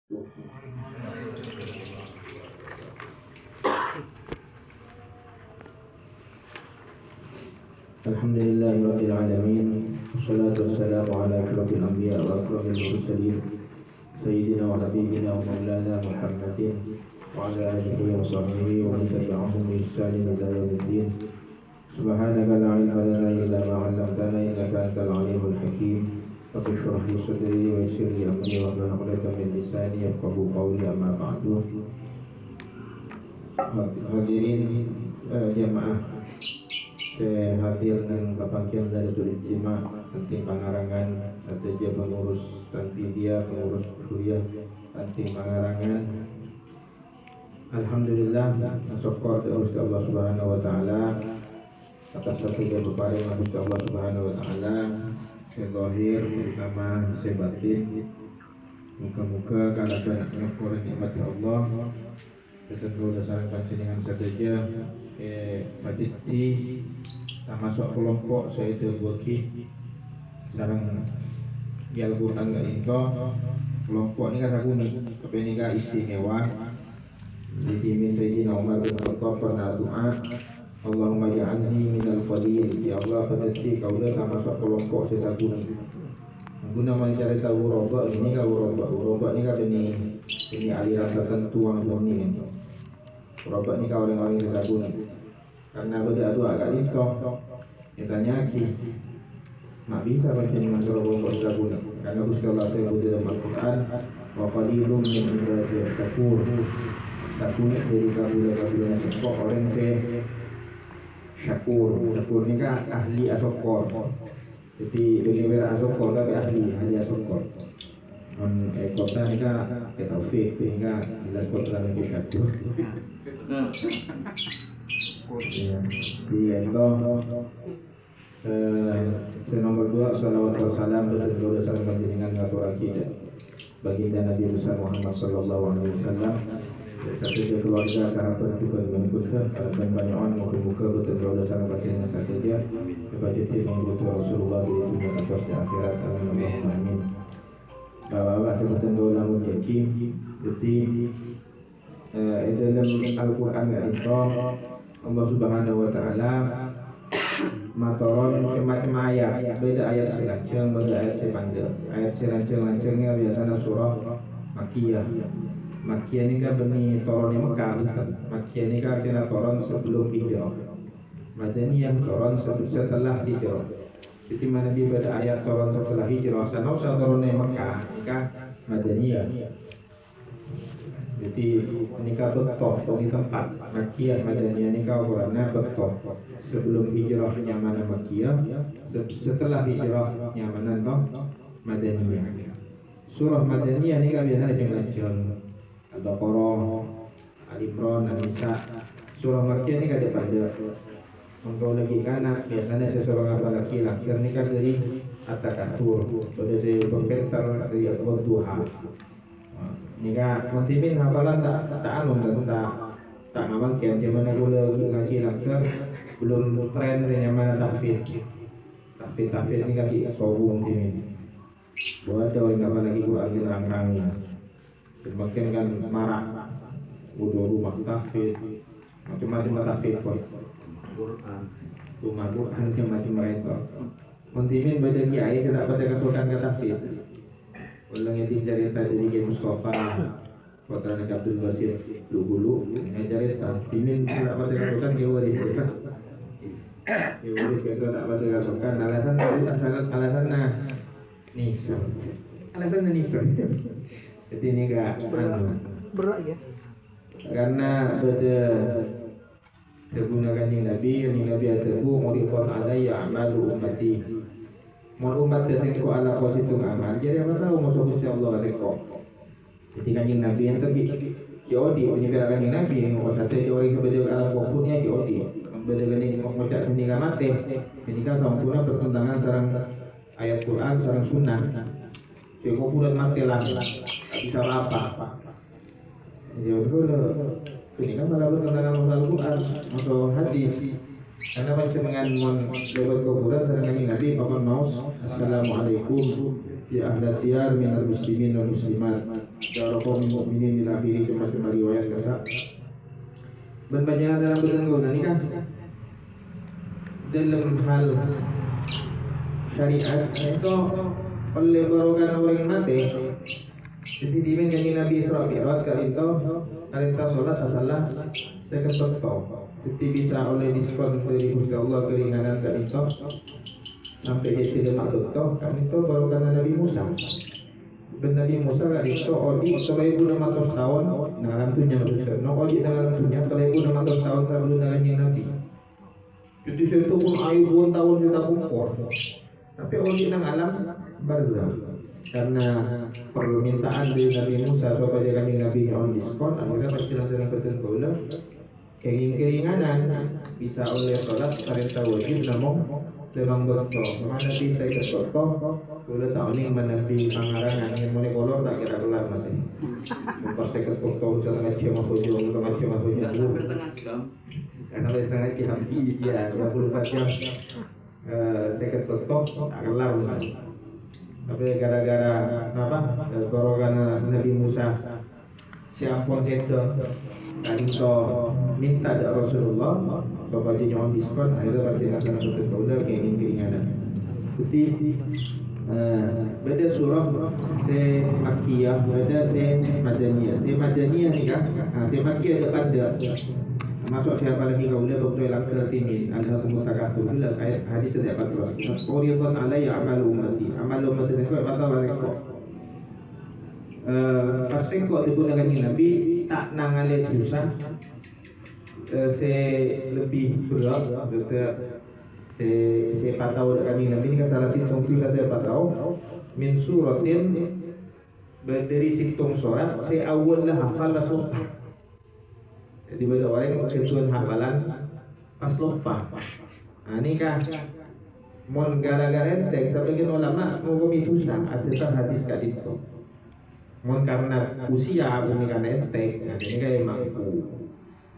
Alhamdulillahirabbil alamin. Wassalatu wassalamu ala asyrafil anbiya wa akramil mursalin sayyidina wa nabiyyina wa maulana Muhammadin wa ala alihi wa sahbihi wa man tabi'ahum bi ihsanin ila yaumiddin. Subhanaka la ilma lana illa ma 'allamtana innaka antal alimul hakim. Rabbi shrah li sadri wa yassir li amri wahlul 'uqdatam min lisani yafqahu qawli, amma ba'du. Hadirin jamaah hadir dengan Bapak-Kiam dari Ijtima Tanti Pangarangan, saja pengurus Tanti dia, pengurus kuliah Tanti Pangarangan. Alhamdulillah, syukur kepada Allah Subhanahu wa taala atas satu kebebaran Gusti Allah Subhanahu wa taala, sezahir terutama sebatin. Muka-muka kalau ada nikmat Allah tentu dasar panjenengan saja pasti termasuk kelompok saya terbagi sekarang di Al-Quran itu kelompok ini kan aku nih tapi ini kan istimewa. Jadi Sayyidina Umar bin Khattab pernah doa, Allahumma ja'alni minal qalil, ya Allah pasti kau dah termasuk kelompok saya aku nih. Guna mencari tahu uraba ini kan uraba ini kan ini aliran tertentu yang murni. Uraba ini kan orang-orang saya aku nih. Karena berdoa agak lintoh, ditanya ki, mak bisa baca dengan kelompok sabun. Karena Gusti Allah sebut dalam Al-Quran, wa qalilum min ibadiy syakur. Sabun dari kabula-kabula syakur orang syakur. Syakur ni kan ahli asokor. Jadi benar asokor tapi ahli asokor. Kota ni kan taufik, sehingga jelas kota lagi syakur. Iya, nomor 2, salawat wa salam betul-betul salam panjenengan ngatur akidah baginda Nabi besar Muhammad sallallahu alaihi wasallam. Satu keluarga kerabat juga mengikutkan dan banyak orang muka-muka betul-betul salam panjenengan saja kepada tim pengikut Rasulullah di dunia dan di akhirat. Allahumma amin. Bapak-bapak sebetulnya lamun yakin jadi dalam Al-Quran itu Allah Subhanahu wa taala matoron macam ayat, beda ayat serancang, beda ayat sepanjang. Ayat serancang-rancangnya biasanya surah Makkiyah. Makkiyah ini kan benih turun di Mekah. Makkiyah ini kan artinya turun sebelum hijrah. Madaniyah turun setelah hijrah. Jadi mana dia pada ayat turun setelah hijrah, sana usah turun di Mekah, ini kan Madaniyah. Jadi nikah betul di tempat Makkiyah Madaniyah nikah Qurannya betul sebelum hijrah nyamanan Makkiyah, setelah hijrah nyamanan Madaniyah. Surah Madaniyah nikah biasanya dengan Al-Baqarah, Al-Imran, An-Nisa. Surah Makkiyah nikah ada pada untuk lagi kanak biasanya seseorang apa laki-laki nikah dari At-Takatsur, pada saya berpentar dari Al-Duha. Jika kontimin hafalan tak anu tak ngamal kian zaman gula ngaji langsung belum tren yang mana tahfidz ini kaki sobung ini buat ada orang apa lagi Quran rang-rangnya semakin kan marah udah rumah tahfidz macam-macam tahfidz rumah Quran macam-macam mereka kontimin baca kiai tidak pada kesukaan kata tahfidz. Ulang yang cerita dari Kiai Mustafa Putra Nabi Abdul Basir dulu yang cerita timin tidak pada kasukan Kiai Waris Kiai Waris itu tak pada kasukan alasan nisab alasan nisab jadi ini gak berat ya karena pada tergunakan Nabi ataku murifat alayya amalu ummati. Mau umat tersengko ala positum amal. Jadi apa tahu musuh Gusti Allah tersengko. Jadi kanjeng Nabi yang tadi Jodi penyebar kanjeng Nabi yang mau satu orang sebagai alam pokoknya Jodi. Berbeda dengan mengucap sendiri mati. Ketika sempurna bertentangan sarang ayat Quran sarang sunnah. Jika pun mati lah. Tak bisa apa. Jadi ketika malah bertentangan dengan Al-Quran atau hadis. Karena macam dengan lewat kuburan dengan Nabi Muhammad Assalamualaikum ya ahla diyar minal muslimin wal muslimat Jarakum mukminin ila akhiri cuma riwayat kasa. Berbanyak dalam ketentuan ini kan dalam hal syariat itu oleh barokan orang mati. Jadi di menjadi Nabi Isra Mi'raj kali itu sholat asalah seketok. Jadi bisa oleh diskon dari Gusti Allah keringanan kali itu sampai dia tidak makhluk kali itu barokan Nabi Musa. Nabi Musa kali itu odi 1600 tahun dalam dunia manusia. No odi dalam dunia 1600 tahun sebelum dengan Nabi. Jadi itu pun ribuan tahun kita kumpul. Tapi odi nang alam barzah. Karena permintaan dari Nabi Musa supaya kami Nabi on diskon, akhirnya perjalanan ketentuan keringanan bisa oleh sholat perintah wajib namun dalam bentuk mana bisa ikut bentuk boleh tahu nih menabi pangarangan yang mulai kolor tak kira kelar masih pasti ikut bentuk setengah jam karena setengah jam iya 24 jam ikut bentuk tak kelar masih. Tapi gara-gara apa? Gara-gara Nabi Musa siapun itu dan so minta dari Rasulullah supaya jangan diskon akhirnya pada nasab tertular keinginan. Jadi beda surah se Makkiyah, beda se Madaniyah. Se Madaniyah ni kan, se Makkiyah ada masuk siapa lagi kau lihat waktu yang tertini al-hakum takatsur bila ayat hadis setiap terus quriyatan alayya amal ummati itu apa mereka pasti kok digunakan Nabi tak nangale dosa se lebih berat se patau dengan Nabi ini kan salah situng kita saya patau min suratin dari situng surat se awal lah hafal surah. Jadi banyak orang ketentuan hafalan pas lupa. Nah ini kan mon gara-gara enteng sebagian ulama menghukumi dosa atas hadis kali itu. Mon karena usia bukan karena enteng. Nah ini kayak mampu.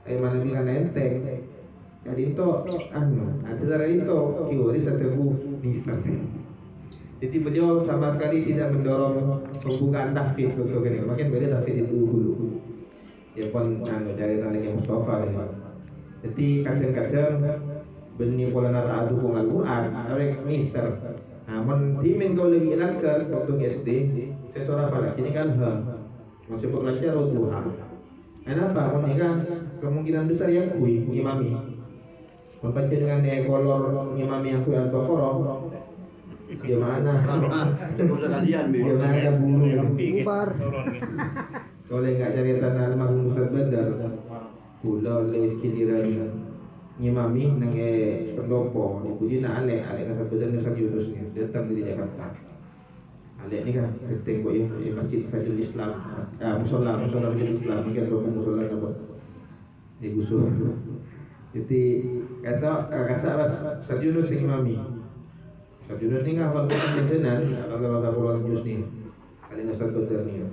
Kayak mana ini karena enteng. Jadi itu atas itu teori setebu bisa. Jadi beliau sama sekali tidak mendorong pembukaan tahfidz untuk ini. Makin beda tahfidz itu dulu. Ya pun dari tanya Mustafa ini. Jadi kadang-kadang benih pola nata adu dengan Quran, orang miser. Namun timin kau lagi langgar waktu SD, seseorang pada ini kan masih belajar duha. Kenapa? Menikah kemungkinan besar yang kui imami. Membaca dengan kolor imami yang kui atau korong. Di mana? Di mana bulu bubar. Kalau enggak cari tanah almarhum Ustaz Bandar, pula oleh kiliran nyimami nang pendopo, ibu nak alek nasa badan nasa Yunus ni datang dari Jakarta. Alek ni kan tengok yang masjid Fajrul Islam, musola Fajrul Islam, mungkin rukun musola apa digusur. Jadi kasa Ustaz Yunus yang imami. Ustaz Yunus ni hafal Quran tenan, kalau hafal Yunus ni, kali nasa Bandar ni.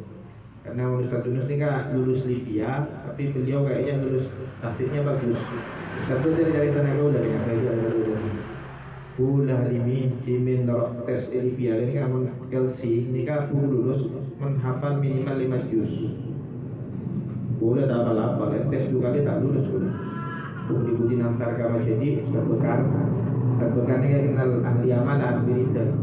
Karena Ustaz Yunus ini kan lulus Libya, tapi beliau kayaknya lulus tahfidznya bagus. Satu dari tenaga udah dengan saya ada lulus. Ulah dimin tes Libya ini kan LC ini kan lulus menghafal minimal 5 juz. Boleh tak apa-apa, tes 2 kali tak lulus dulu. Budi nantar kama jadi Ustaz Bekar ini kan kenal ahli amanah militer.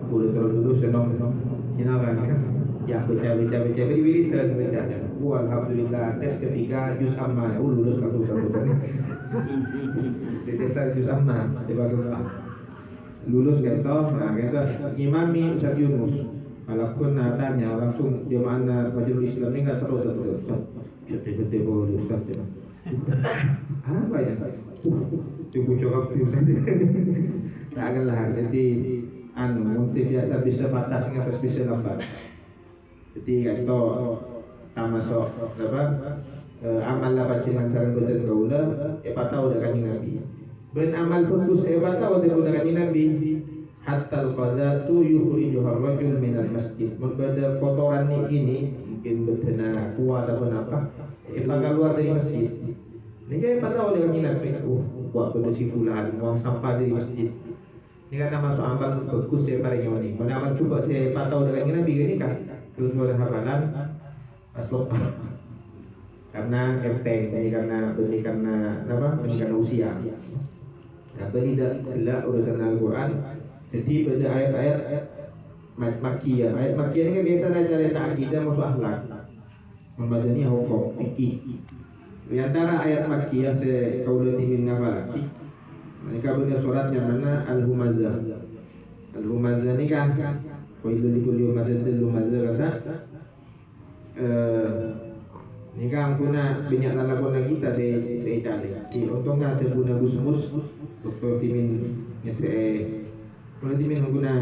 Boleh terus lulus senang kan. Ya baca beri-beri alhamdulillah tes ketiga juz amma lulus satu kan. Tes juz amma lulus gitu. Nah kita imami Ustaz Yunus. Walaupun tanya langsung jemaah Fajrul Islam ini enggak seru satu. Betul boleh Ustaz. Apa ya? Tunggu jawab Ustaz. Tak akanlah jadi mungkin biasa bisa batas nggak bisa lambat. Jadi itu masuk apa amal lah bacaan saran betul kaula tahu dah kanjeng Nabi. Ben amal fokus tahu dah kanjeng Nabi hatta al-qadatu yukhriju ar-rajul min al-masjid. Berbeda kotoran ini mungkin betena kuat atau apa keluar dari masjid. Ini kayak tahu dah kanjeng Nabi. Buat bersih fulan, buang sampah dari masjid. Ini kan masuk amal fokus paling ini. Mana amal cuba saya tahu dah kanjeng Nabi ini kan. Tutur hafalan paslon karena enteng, karena apa? Karena usia. Nah, tidak gelak urusan Al-Quran. Jadi pada ayat-ayat Makkiyah. Ayat Makkiyah ini kan biasa cerita akidah masuk akhlak. Membacanya hukum fikih. Di antara ayat Makkiyah kaulati min nafalaki. Mereka punya suratnya mana Al-Humazah. Al-Humazah ini kan Wailul likulli humazatin lumazah rasa. Ini kan guna banyak lalakon kita saya cari. Untungnya ada guna gusmus dokter timin kalau timin guna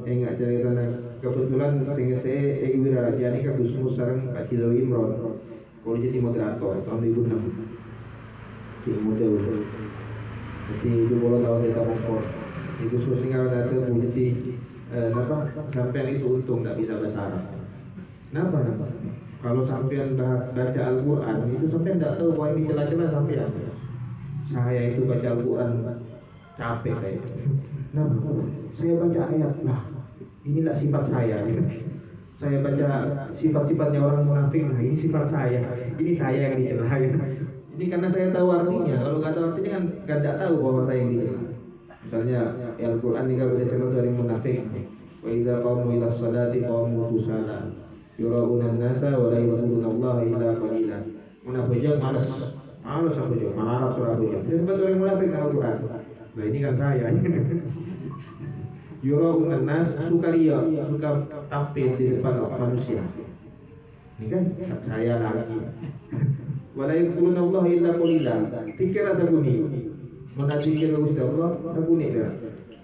enggak cari tanah kebetulan sehingga saya wira raja ini kan gusmus sarang Pak Cilawi Imron. Kalau jadi moderator tahun 2006 di model. Jadi itu kalau tahun kita mengkor itu sehingga ada polisi sampai itu untung tidak bisa bahasa Arab. Kenapa? Kalau sampean baca Al-Quran itu sampean tidak tahu bahwa ini celah-celah sampean. Saya itu baca Al-Quran capek saya. Nah, saya baca ayat lah. Inilah sifat saya. Saya baca sifat-sifatnya orang munafik. Nah, ini sifat saya. Ini saya yang dicela. Ini karena saya tahu artinya. Kalau nggak tahu artinya kan nggak tahu bahwa saya yang dicela. Misalnya Al-Quran ini kalau disebut dari munafik. Wa idza qamu ila sholati qamu kusala. Yura'una an-nasa wa la yadhkuruna Allah illa qalila. Munafik malas apa juga, marah surah juga. Dia sebut orang munafik dalam Al-Quran. Nah ini kan saya. Yura'una an-nas suka ria, suka tampil di depan manusia. Ini kan saya lagi. Wa la yadhkuruna Allah illa qalila. Pikir rasa bunyi. Mana pikir Gusti Allah, sabuni dia.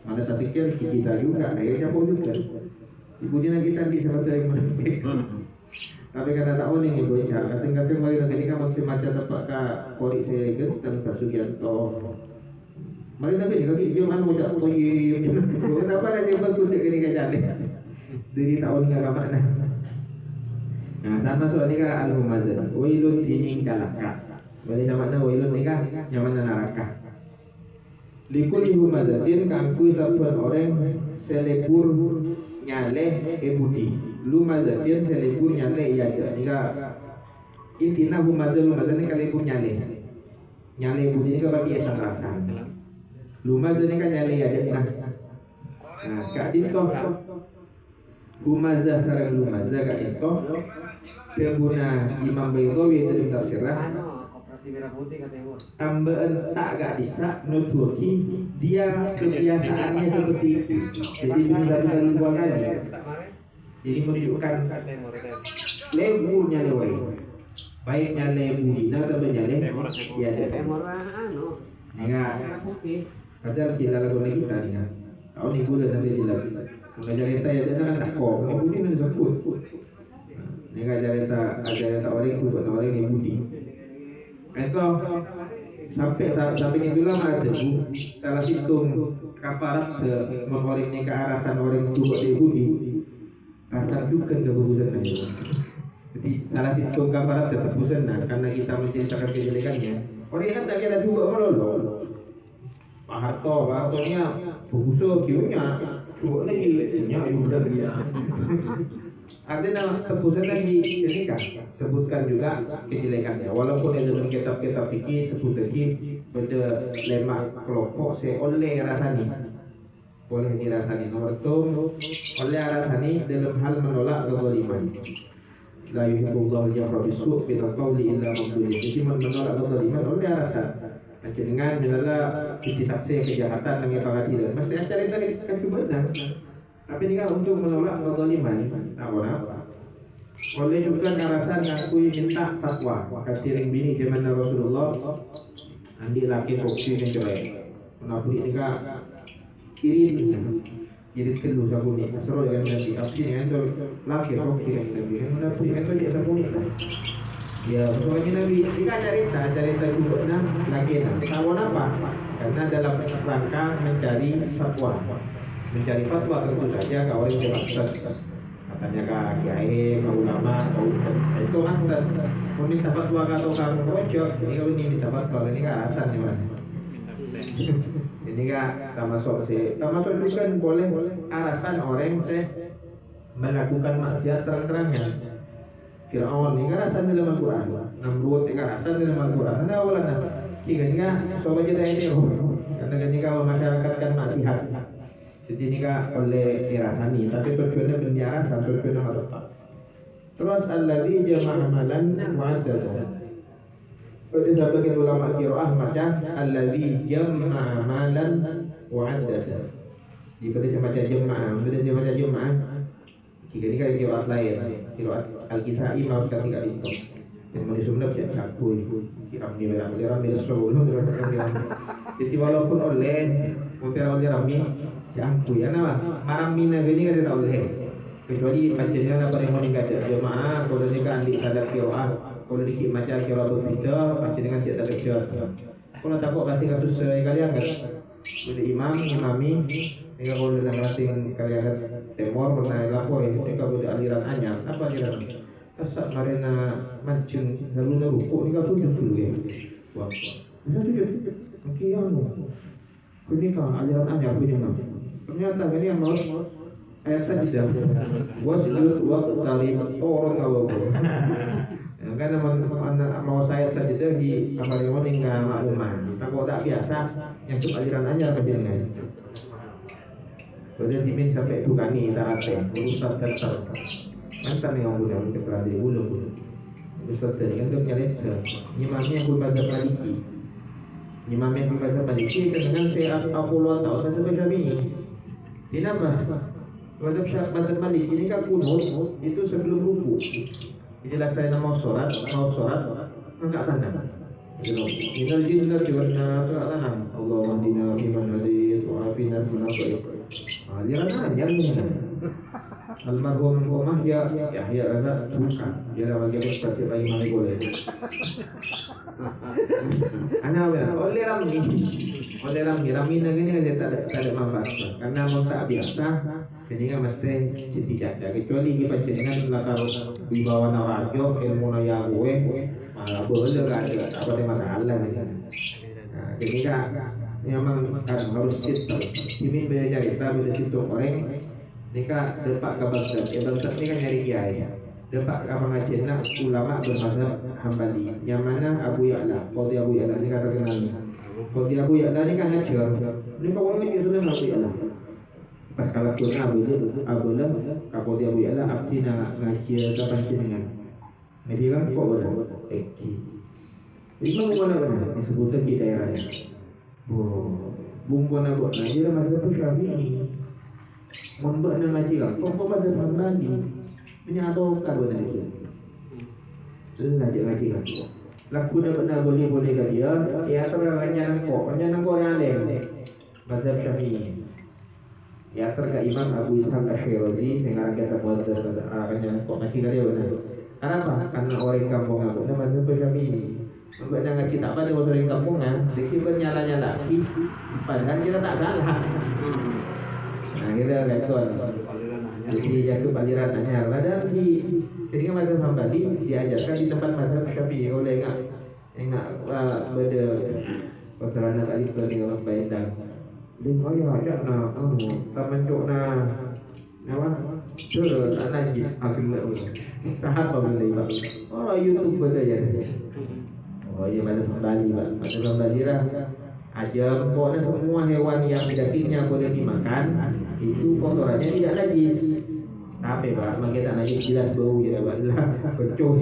Mana saya pikir kita juga, akhirnya pun juga. Ibunya kita di sahabat yang munafik. Tapi karena tak oning ibu ya, kadang-kadang mari nanti kamu masih macam tempat kori saya tentang Sugianto. Mari nanti kaki dia mana mau cak toyim. Kenapa nanti bagus sekali kejadian? Dari tahun nggak mana? Nah, sama soal ini kan Al-Humazah. Wailun tining kalaka. Balik sama mana wailun ni kan? Yang mana neraka? Likul humazatin kangkui sabuan orang selebur nyaleh budi. Lumazatin selebur nyaleh ya jika intina humazah ini kalebur nyaleh. Nyaleh budi ini bagi esang rasa. Lumazah ini kan nyaleh ya nah. Nah, kak dintoh humazah sareng lumazah kak dintoh kebuna Imam Baydawi dalam tafsirah tambaan tak gak bisa nutuki dia kebiasaannya seperti itu. Jadi bisa kali dua kali. Jadi menunjukkan leburnya lewai. Baiknya lebu dina atau nyale ya ada. Ingat. Padahal kita lagu kita ni kan. Tahun ni boleh nanti jelas. Mengajar kita ya jangan nak kau. Lebu dina disebut. Ingat ajar orang itu orang yang budi. Itu sampai itulah ada salah hitung kafarat mengoring ke arasan orang itu buat Yahudi rasa juga keburukan aja. Jadi salah hitung kafarat tetap bukan karena kita menceritakan kejelekannya. Orang yang tak kira juga melolo. Pak Hartonya bukuso kiunya cuma lagi nya udah dia. Ada nama tebusan lagi ketika sebutkan juga kejelekannya. Walaupun dalam kitab-kitab fikih sebut lagi pada lemak kelompok oleh rasani boleh dirasani nomor itu oleh rasani dalam hal menolak kezaliman. La yuhibbullahu al-jahra bis-su' min al-qawli illa man zulim. Jadi menolak kezaliman oleh alasan dengan adalah saksi kejahatan dan pengadilan. Mesti ada itu kecubutan. Tapi jika untuk menolak kezaliman, apa? Oleh juga alasan ngakui minta fatwa. Kasiring bini zaman Rasulullah, andi laki foksi mencerai. Menaburi jika irit kelu sabuni. Seru yang nanti abdi yang itu laki foksi yang menaburi itu dia sabuni. Ya, soalnya Nabi jika cerita juga lagi tahu apa? Karena dalam rangka mencari fatwa. Mencari fatwa tentu saja kau orang jelas katanya kak kiai, kak ulama, itu kan meminta fatwa atau kak pojok. Ini kalau ini minta fatwa ini kak alasan nih mas. Ini kak termasuk juga boleh alasan orang melakukan maksiat terang-terangan. Fir'aun ni kan asal dalam Al-Quran, Namrud ni kan asal dalam Al-Quran. Ada awalan kira ni kan sobat kita ini karena ni kalau masyarakat kan maksiat. Jadi ni kan oleh dirasani, tapi tujuannya penjara, tujuannya harta. Terus alladzi jama'a malan wa'addada. Pada sebagian ulama qiraah baca alladzi jama'a malan wa'addada. Di pada semacam jemaah, jika ini kan qiraat lain, qiraat Al-Kisai mau sekali kali itu. Yang mana sebenarnya tidak cakui, ramai Rasulullah. Jadi walaupun oleh ramai cakui, ya nama marami nabi ini kan tidak oleh. Kecuali macamnya apa yang mau dikata jemaah, kalau dia kan di salat qiraat, kalau dikit macam qiraat berbeza, macam dengan tidak terkejut. Kalau takut pasti kasus kalian kan. Bila imami jika kalau dalam rating kalian temor pernah lapor ini kalau ada aliran anyar apa aliran kasar marina mancing lalu nerukuk ini kalau sujud dulu ya wah sujud mungkin yang ini kan aliran anyar punya ternyata ini yang mau ayat tadi wasjud waqtarib orang awal karena mau saya saja di kamar yang meninggal makluman kalau tak biasa yang itu aliran anyar kejengan. Kemudian dimin sampai tukani tarate urusan terter. Mantan yang muda untuk berada di bulu. Urusan tadi kan untuk nyari ke. Imamnya pun baca Maliki. Imamnya pun baca Maliki dengan saya aku luar tahu saya baca ini. Kenapa? Baca Maliki ini kan kuno itu sebelum ruku. Inilah saya mau sholat angkat tangan. Minal jinnati wan nas ta'ala Allah wahdina fiman hadayt wa afina fiman afayt. Aliran anyar ni. Almarhum Umar Yahya Raza bukan. Dia dah bagi seperti bayi mana boleh. Anak oleh Rami ni tak ada manfaat. Karena mau tak biasa. Jadi kan mesti tidak ada. Kecuali kita dengan latar wibawa narajo ilmu naya gue. Boleh kan apa ada masalah ni. Jadi kan memang harus kita. Ini belajar kita bila situ orang. Nika depak ke bangsat, bangsat ni kan nyari kiai. Depak ke pengajian nak ulama bermazhab Hambali. Yang mana Abu Ya'la, Qadhi Abu Ya'la ni kata kenal. Qadhi Abu Ya'la ni kan ngajar. Ni kau orang ngajar sudah Abu Ya'la. Pas kalau tu Abu Ya'la, Qadhi Abu Ya'la abdi nak ngajar kapan jenengan. Jadi kan kok boleh. Ini mana disebutkan di daerahnya. Bungkuan Abu ngajar mazhab Syafi'i. Membuat nama cakap, kau pada Hambali punya adokar benar dia. Lelah je ngaji kan. Laku dah benar boleh ke dia. Ya terangnya nangko yang lain. Mazhab Syafi'i. Ya terka Imam Abu Ishaq Ash-Shirazi dengan kata buat arahnya nangko ngaji dia benar. Kenapa? Karena orang kampung aku nama Mazhab Syafi'i. Membuat ngaji tak pada orang kampung dikit bernyala-nyala. Padahal kita tak salah. Nah kita lekon. Jadi jatuh aliran anyar. Padahal ketika mazhab Hambali diajarkan di tempat mazhab Syafi'i. Oleh ingat pada perjalanan kali itu dengan orang Baindang. Dia ajak nak tamencuk nak apa? Terus najis akhirnya. Sahabat beli pak. Oh YouTube betul ya. Oh iya mazhab Hambali pak. Mazhab Hambali lah. Ajar pokoknya semua hewan yang dagingnya boleh dimakan itu kotorannya tidak najis. Tapi pak, makin tak najis jelas bau je pak. Kecoh.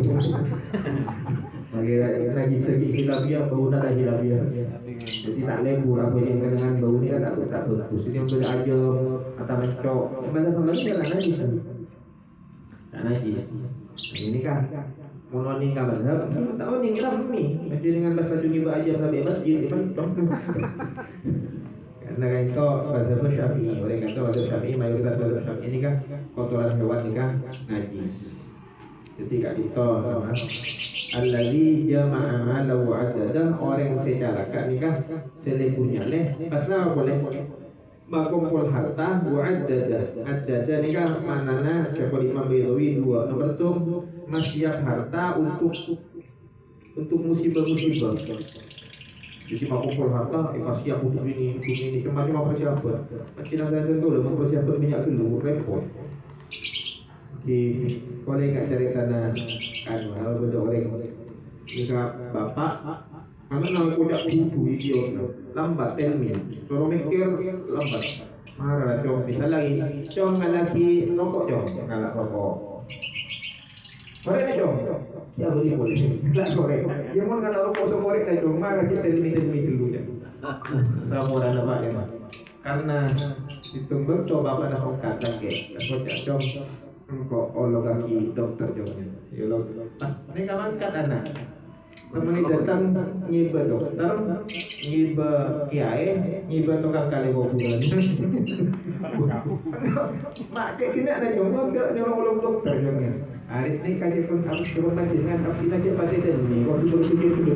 Makin najis segi hilabiah bau nak hilabiah. Jadi tak lembur apa yang dengan bau ni kan tak bagus. Ini boleh ajar atau mencok. Macam mana ni tak najis. Tak najis. Ini kan mononing kan mazhab, tak mononing ramai. Macam dengan bahasa dunia belajar sampai masjid kan. Karena kan itu mazhab Syafi'i. Oleh kata mazhab Syafi'i mayoritas mazhab Syafi'i ini kan kotoran hewan ini kan najis. Jadi kat kita sama. Allazi jama'a malahu wa'addada, orang secara kan ni kan selepunya leh. Pasal boleh makumpul harta wa'addada. Addada ni kan maknanya Syekhul Imam Baydawi dua. Nomor tu siap harta untuk musibah-musibah. Jadi makumpul harta, siap untuk ini, macam-macam persiapan. Macam saya tentu lah mempersiapkan minyak telur repot. Ki boleh nggak cerita na kan kalau beda orang jika bapak karena nang punya buku idiot lambat ilmiah suruh mikir lambat marah cong bisa lagi cong lagi rokok cong ngalak rokok korek na cong ya boleh nggak korek ya mau ngalak rokok so korek na cong marah kita ilmi dulu ya sama orang apa ya karena ditunggu coba pada hokat lagi aku cong kok olo kaki dokter cong ya lo ini kawan kat anak temen datang ngiba dokter, ngiba kiai, ngiba tukang kali kuburan. Mak kayak gini ada nyolong dokter nyolongnya. Arit ni kaji pun harus turun dengan tapi aja pada ini. Waktu berpikir itu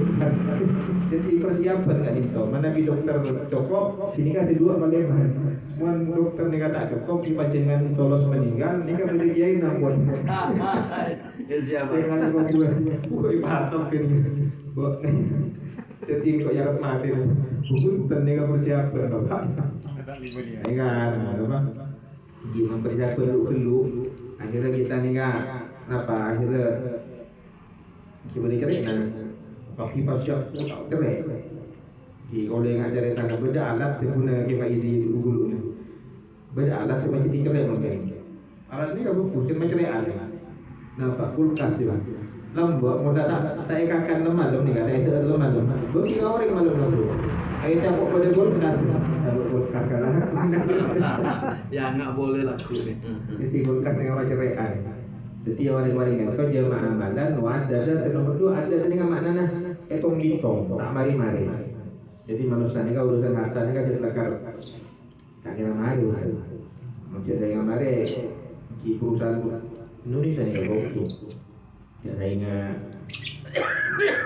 jadi persiapan kan itu. Mana bi dokter cukup, sini kasih dua bagaimana. Mun dokter ni kata cukup, di panjenengan tolos meninggal, ni kan boleh kiai nambun. Dengan kuburan, kuburan patok ini. Jadi kok yang mati buku tentang persiapan bapak enggak apa gimana persiapan dulu akhirnya kita enggak apa akhirnya gimana cerita tapi persiap cerai di oleh ngajarin tangga beda alat seguna kita isi dulu beda alat semacam cerai mungkin alat ini kamu pusing macam cerai nampak kulkas juga lambok mau tak ikakan lemah nih ada itu lemah bagi orang malam lalu ayo cabut pada kulkas cabut kulkas karena ya nggak boleh lah sini jadi kulkas yang macam real jadi orang-orang yang kau jemaah amalan ada nomor 2 ada dengan makna nah etong bitong tak mari-mari jadi manusia ini kau urusan harta ini kan jadi lekar tak kira mari menjadi yang mari di perusahaan Indonesia ini kau sehingga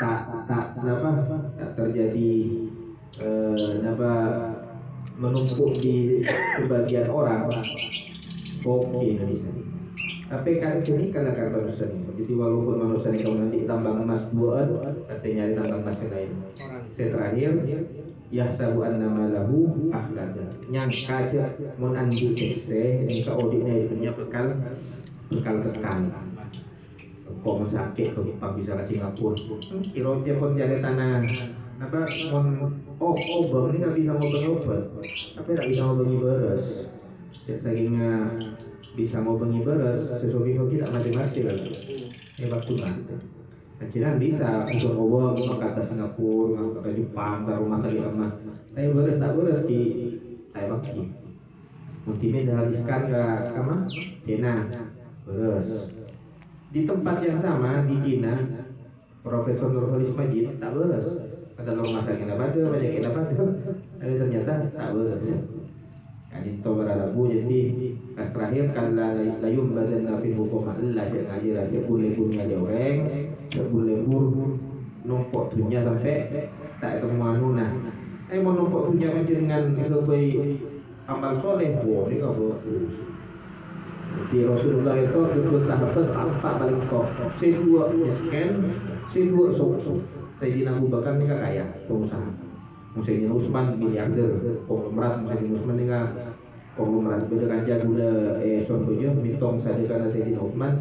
tak terjadi menumpuk di sebagian orang oke Indonesia. Tapi kan ini kalau manusia ini, jadi walaupun manusia ini kalau nanti tambang emas buat, artinya nyari tambang emas yang lain. Terakhir, yahsabu annama lahu akhlada. Nyangka aja mon andi kese, yang keodiknya itu bekal kekal. Kau sakit kau bisa ke Singapura. Kira dia pun jadi tanah apa bang ini tak bisa ngobangi obat, tapi tak bisa ngobangi beras. Sakingnya bisa ngobangi beras, sesuatu tidak mati-mati kan? Hebat tuh akhirnya bisa untuk ngobong ke Singapura, ke Jepang, ke rumah sakit emas. Saya beras tak beras di saya bagi. Mungkin dah habiskan ke mana? Cina beras. Di tempat yang sama di Cina, Profesor Nurholis Majid tak beres. Ada rumah sakit apa ada, banyak apa ada, tapi ternyata tak beres. Kan itu beralabu jadi pas terakhir kalau layum badan nafi hukum Allah jangan aja lah boleh punya dia orang, boleh numpuk dunia sampai tak ketemu anuna. Mau numpuk dunia dengan lebih amal soleh boleh kau di Rasulullah itu disebut sahabat apa paling top C2 miskin C2 sok Sayyidina Abu Bakar ini kan kaya pengusaha Sayyidina Utsman miliarder konglomerat Sayyidina Utsman ini kan konglomerat beda kaca gula contohnya mitong sedekah Sayyidina Utsman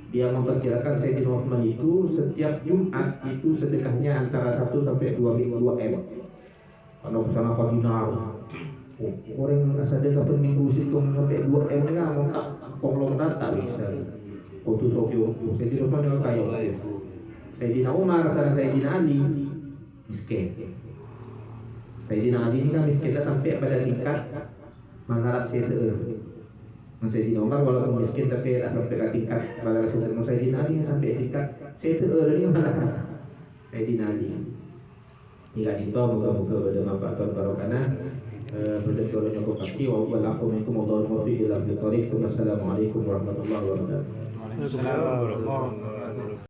dia memperkirakan Sayyidina Utsman itu setiap Jumat itu sedekahnya antara 1 sampai 2 M kalau bersama dinar orang sedekah per minggu hitung sampai 2 M ini kan mau konglomerat tak bisa. Waktu Sofio, Sayyidina Utsman yang kaya. Sayyidina Umar sama Sayyidina Ali miskin. Sayyidina Ali ini kan miskinnya sampai pada tingkat mengharap seter. Sayyidina Umar walaupun miskin tapi tak sampai ke tingkat mengharap seter. Sayyidina Ali sampai tingkat seter ini mana? Sayyidina Ali. Jika itu muka-muka pada manfaat barokah. Berdoa untuk kaki wa walakum warahmatullahi wabarakatuh. Assalamualaikum warahmatullahi wabarakatuh.